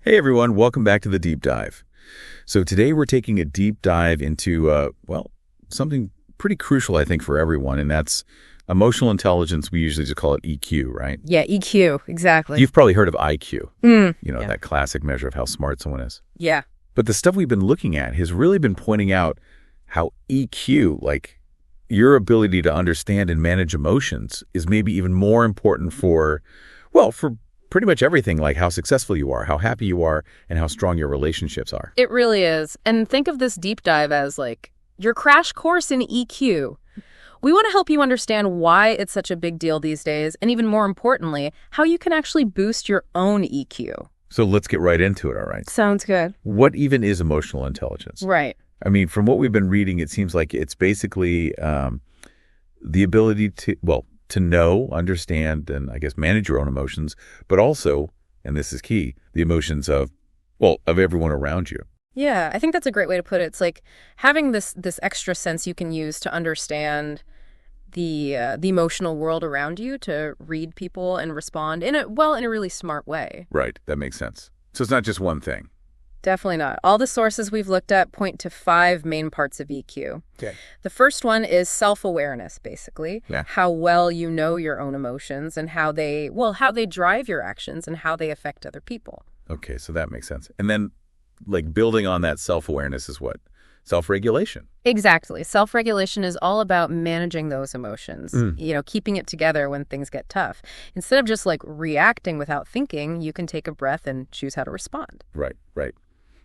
Hey everyone, welcome back to the Deep Dive. So today we're taking a deep dive into, something pretty crucial, I think, for everyone, and that's emotional intelligence. We usually just call it EQ, right? Yeah, EQ, exactly. You've probably heard of IQ, Yeah. that classic measure of how smart someone is. Yeah. But the stuff we've been looking at has really been pointing out how EQ, like your ability to understand and manage emotions, is maybe even more important for pretty much everything, like how successful you are, how happy you are, and how strong your relationships are. It really is. And think of this deep dive as like your crash course in EQ. We want to help you understand why it's such a big deal these days, and even more importantly, how you can actually boost your own EQ. So let's get right into it, all right? Sounds good. What even is emotional intelligence? Right. I mean, from what we've been reading, it seems like it's basically the ability to know, understand, and I guess manage your own emotions, but also, and this is key, the emotions of everyone around you. Yeah, I think that's a great way to put it. It's like having this extra sense you can use to understand the emotional world around you, to read people and respond in a really smart way. Right, that makes sense. So it's not just one thing. Definitely not. All the sources we've looked at point to 5 main parts of EQ. Okay. The first one is self-awareness, basically. Yeah. How well you know your own emotions and how they drive your actions and how they affect other people. Okay, so that makes sense. And then, like, building on that self-awareness is what? Self-regulation. Exactly. Self-regulation is all about managing those emotions, keeping it together when things get tough. Instead of just like reacting without thinking, you can take a breath and choose how to respond. Right.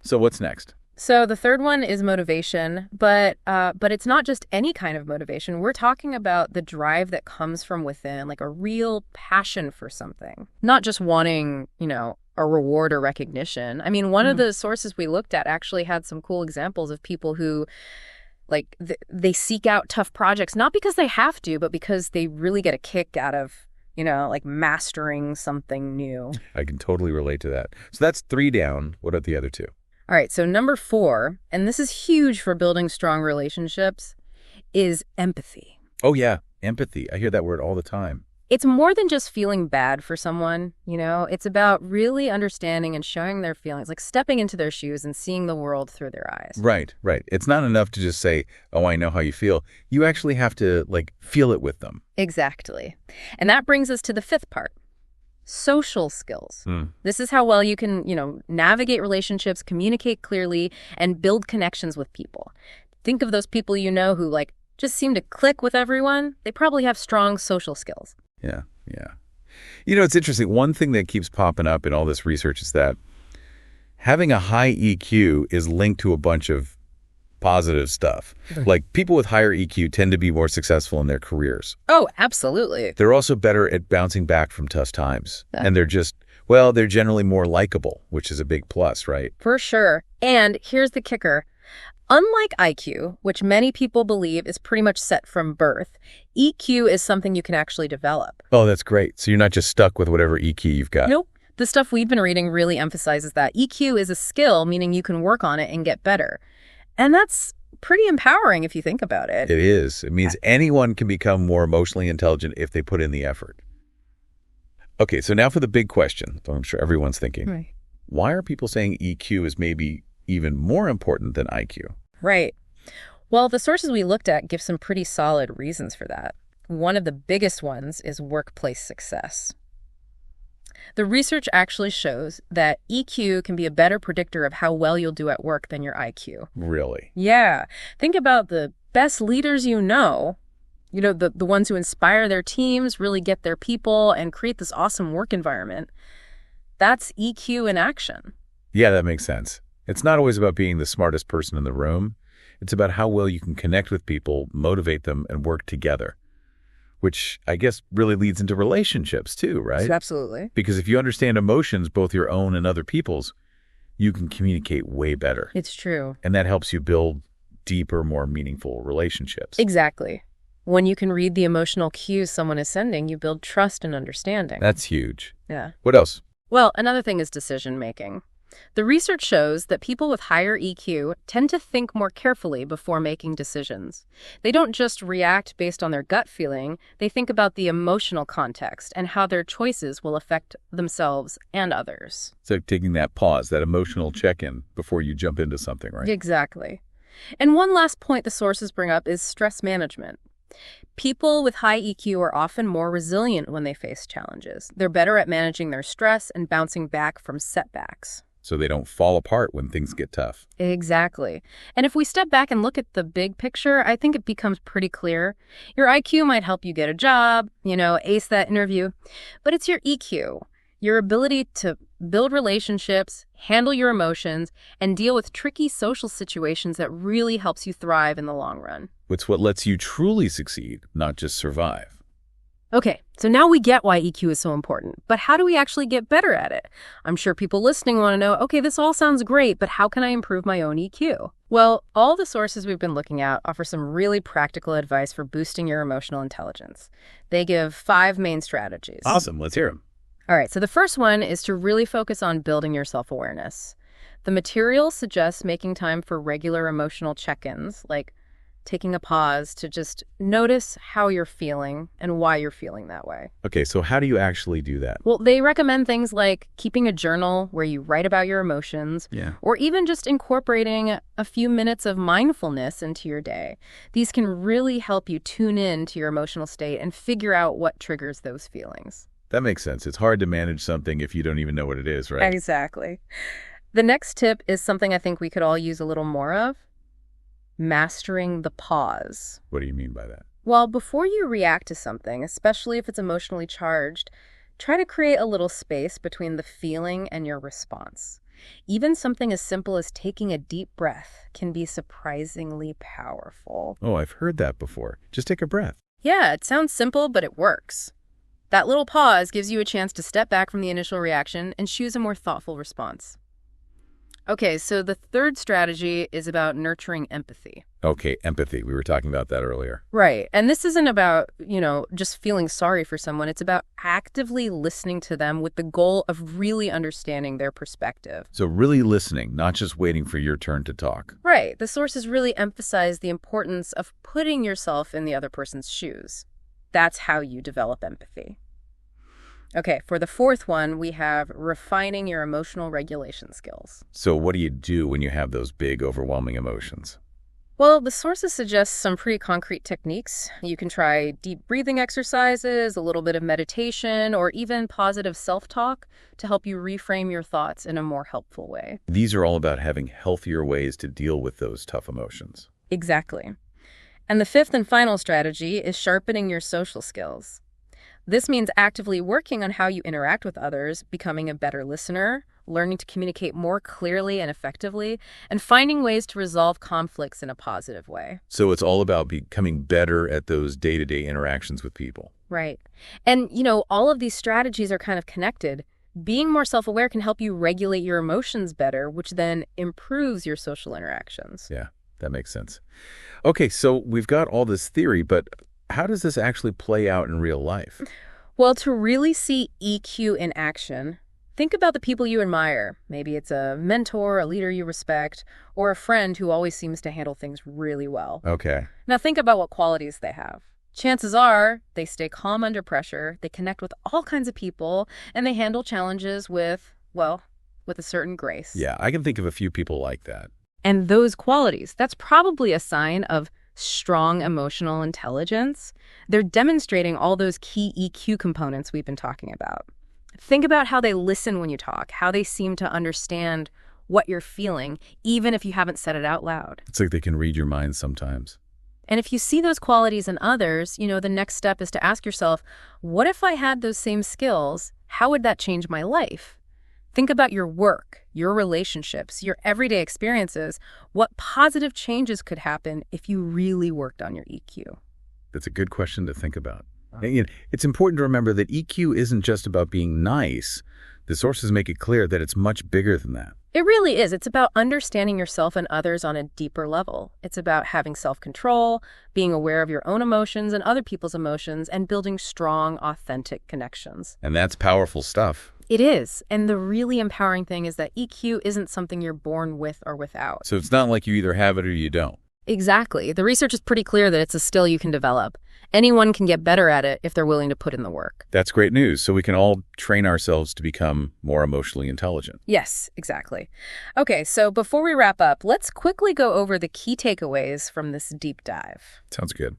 So what's next? So the third one is motivation, but it's not just any kind of motivation. We're talking about the drive that comes from within, like a real passion for something, not just wanting, a reward or recognition. I mean, one of the sources we looked at actually had some cool examples of people who, like, they seek out tough projects, not because they have to, but because they really get a kick out of, like mastering something new. I can totally relate to that. So that's 3 down. What are the other 2? All right, so number 4, and this is huge for building strong relationships, is empathy. Oh, yeah, empathy. I hear that word all the time. It's more than just feeling bad for someone, It's about really understanding and showing their feelings, like stepping into their shoes and seeing the world through their eyes. Right. It's not enough to just say, oh, I know how you feel. You actually have to, feel it with them. Exactly. And that brings us to the 5th part. Social skills. This is how well you can, navigate relationships, communicate clearly, and build connections with people. Think of those people who just seem to click with everyone. They probably have strong social skills. Yeah. It's interesting. One thing that keeps popping up in all this research is that having a high EQ is linked to a bunch of positive stuff. Like, people with higher EQ tend to be more successful in their careers. Oh, absolutely. They're also better at bouncing back from tough times. And they're generally more likable, which is a big plus, right? For sure. And here's the kicker. Unlike IQ, which many people believe is pretty much set from birth, EQ is something you can actually develop. Oh, that's great. So you're not just stuck with whatever EQ you've got. Nope. The stuff we've been reading really emphasizes that EQ is a skill, meaning you can work on it and get better. And that's pretty empowering if you think about it. It is. It means anyone can become more emotionally intelligent if they put in the effort. Okay, so now for the big question, that I'm sure everyone's thinking. Right. Why are people saying EQ is maybe even more important than IQ? Right. Well, the sources we looked at give some pretty solid reasons for that. One of the biggest ones is workplace success. The research actually shows that EQ can be a better predictor of how well you'll do at work than your IQ. Really? Yeah. Think about the best leaders the ones who inspire their teams, really get their people, and create this awesome work environment. That's EQ in action. Yeah, that makes sense. It's not always about being the smartest person in the room. It's about how well you can connect with people, motivate them, and work together. Which I guess really leads into relationships too, right? Absolutely. Because if you understand emotions, both your own and other people's, you can communicate way better. It's true. And that helps you build deeper, more meaningful relationships. Exactly. When you can read the emotional cues someone is sending, you build trust and understanding. That's huge. Yeah. What else? Well, another thing is decision making. The research shows that people with higher EQ tend to think more carefully before making decisions. They don't just react based on their gut feeling, they think about the emotional context and how their choices will affect themselves and others. So taking that pause, that emotional check-in before you jump into something, right? Exactly. And one last point the sources bring up is stress management. People with high EQ are often more resilient when they face challenges. They're better at managing their stress and bouncing back from setbacks. So they don't fall apart when things get tough. Exactly. And if we step back and look at the big picture, I think it becomes pretty clear. Your IQ might help you get a job, ace that interview, but it's your EQ, your ability to build relationships, handle your emotions, and deal with tricky social situations that really helps you thrive in the long run. It's what lets you truly succeed, not just survive. Okay, so now we get why EQ is so important, but how do we actually get better at it? I'm sure people listening want to know, okay, this all sounds great, but how can I improve my own EQ? Well, all the sources we've been looking at offer some really practical advice for boosting your emotional intelligence. They give 5 main strategies. Awesome, let's hear them. All right, so the first one is to really focus on building your self-awareness. The material suggests making time for regular emotional check-ins, like taking a pause to just notice how you're feeling and why you're feeling that way. Okay, so how do you actually do that? Well, they recommend things like keeping a journal where you write about your emotions, or even just incorporating a few minutes of mindfulness into your day. These can really help you tune in to your emotional state and figure out what triggers those feelings. That makes sense. It's hard to manage something if you don't even know what it is, right? Exactly. The next tip is something I think we could all use a little more of. Mastering the pause. What do you mean by that? Well, before you react to something, especially if it's emotionally charged, try to create a little space between the feeling and your response. Even something as simple as taking a deep breath can be surprisingly powerful. Oh, I've heard that before. Just take a breath. Yeah, it sounds simple, but it works. That little pause gives you a chance to step back from the initial reaction and choose a more thoughtful response. Okay, so the third strategy is about nurturing empathy. Okay, empathy. We were talking about that earlier. Right. And this isn't about, just feeling sorry for someone. It's about actively listening to them with the goal of really understanding their perspective. So really listening, not just waiting for your turn to talk. Right. The sources really emphasize the importance of putting yourself in the other person's shoes. That's how you develop empathy. Okay, for the fourth one, we have refining your emotional regulation skills. So what do you do when you have those big, overwhelming emotions? Well, the sources suggest some pretty concrete techniques. You can try deep breathing exercises, a little bit of meditation, or even positive self-talk to help you reframe your thoughts in a more helpful way. These are all about having healthier ways to deal with those tough emotions. Exactly. And the fifth and final strategy is sharpening your social skills. This means actively working on how you interact with others, becoming a better listener, learning to communicate more clearly and effectively, and finding ways to resolve conflicts in a positive way. So it's all about becoming better at those day-to-day interactions with people. Right. And, all of these strategies are kind of connected. Being more self-aware can help you regulate your emotions better, which then improves your social interactions. Yeah, that makes sense. Okay, so we've got all this theory, but how does this actually play out in real life? Well, to really see EQ in action, think about the people you admire. Maybe it's a mentor, a leader you respect, or a friend who always seems to handle things really well. Okay. Now think about what qualities they have. Chances are they stay calm under pressure, they connect with all kinds of people, and they handle challenges with a certain grace. Yeah, I can think of a few people like that. And those qualities, that's probably a sign of strong emotional intelligence. They're demonstrating all those key EQ components we've been talking about. Think about how they listen when you talk, how they seem to understand what you're feeling, even if you haven't said it out loud. It's like they can read your mind sometimes. And if you see those qualities in others, the next step is to ask yourself, what if I had those same skills? How would that change my life? Think about your work, your relationships, your everyday experiences. What positive changes could happen if you really worked on your EQ? That's a good question to think about. And it's important to remember that EQ isn't just about being nice. The sources make it clear that it's much bigger than that. It really is. It's about understanding yourself and others on a deeper level. It's about having self-control, being aware of your own emotions and other people's emotions, and building strong, authentic connections. And that's powerful stuff. It is. And the really empowering thing is that EQ isn't something you're born with or without. So it's not like you either have it or you don't. Exactly. The research is pretty clear that it's a skill you can develop. Anyone can get better at it if they're willing to put in the work. That's great news. So we can all train ourselves to become more emotionally intelligent. Yes, exactly. Okay, so before we wrap up, let's quickly go over the key takeaways from this deep dive. Sounds good.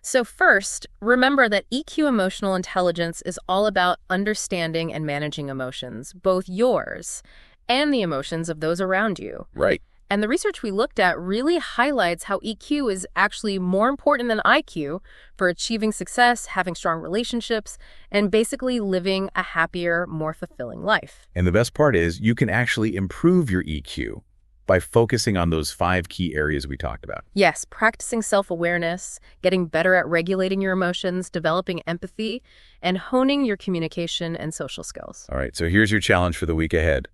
So first, remember that EQ emotional intelligence is all about understanding and managing emotions, both yours and the emotions of those around you. Right. And the research we looked at really highlights how EQ is actually more important than IQ for achieving success, having strong relationships, and basically living a happier, more fulfilling life. And the best part is you can actually improve your EQ by focusing on those 5 key areas we talked about. Yes, practicing self-awareness, getting better at regulating your emotions, developing empathy, and honing your communication and social skills. All right, so here's your challenge for the week ahead.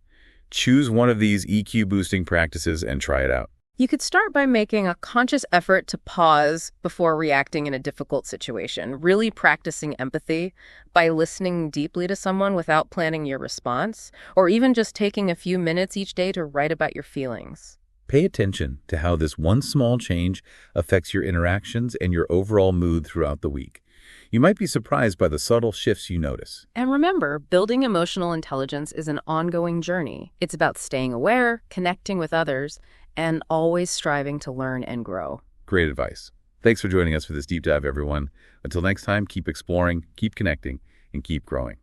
Choose one of these EQ boosting practices and try it out. You could start by making a conscious effort to pause before reacting in a difficult situation, really practicing empathy by listening deeply to someone without planning your response, or even just taking a few minutes each day to write about your feelings. Pay attention to how this one small change affects your interactions and your overall mood throughout the week. You might be surprised by the subtle shifts you notice. And remember, building emotional intelligence is an ongoing journey. It's about staying aware, connecting with others, and always striving to learn and grow. Great advice. Thanks for joining us for this deep dive, everyone. Until next time, keep exploring, keep connecting, and keep growing.